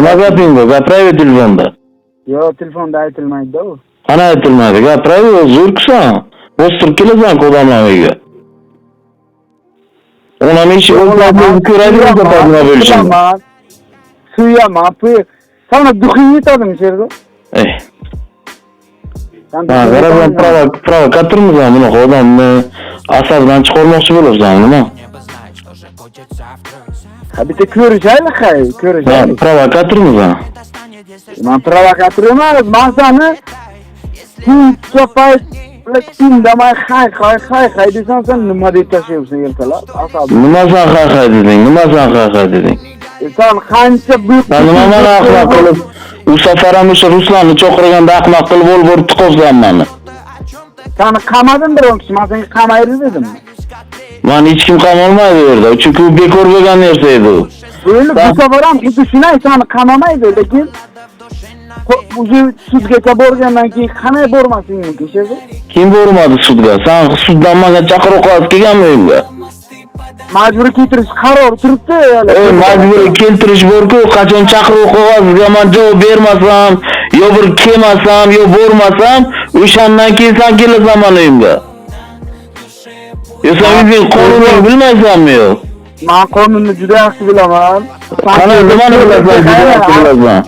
Nima gaping bu? Gapiraver telefonda. Yo'q, telefonda aytilmaydi-da u. Qana aytilmaydi? Gapiraver, zo'rkisan. O'stirib kelasan odamlarga. Ona ishi o'zlarining ko'radigan gaplarni bo'lishadi. Suyaman, sana duxing yetadimi sherda? G'arablar provokatormisan bunaqa odamni asabdan chiqarmoqchi bo'lyapsan, nima? Ha bitta ko'rishaylik, ko'rishaylik. Provokatormisan. Men provokator emas, men seni chopay indamay hay desan sen nima deb tashlayapsan ertalab? Asabim. Nima san hay deding? Sen qancha bu Sen nima meni ahmoq qilib, u safar ham o'sha Ruslanni cho'qirganda ahmoq qilib bo'lib tiqolsan meni. Seni qamadim bironchi, men senga qamaydi dedim. Men hech kim qamalmaydi bu yerda, chunki u bekor bo'lgan narsa edi u. Böyle bu safar ham xuddi shunday seni qamamaydi, lekin o'zi sudgacha borgandan keyin qanday bormasing mumkin sherda? Kim bormadi sudga? Sen suddan menga chaqiruv qilib kelganmi uyimga? Majburiy keltirish qarori turibdi hali. Majburiy keltirish bor-ku, qachon chaqiruv qog'oziga men javob bermasam, yo bir kelmasam, yo bormasam, o'shandan keyin sen kelasan men uyimga. Yo sen o'zing qonunni bilmaysanmi yo? Men qonunni juda yaxshi bilaman. Qana nimani bilasan?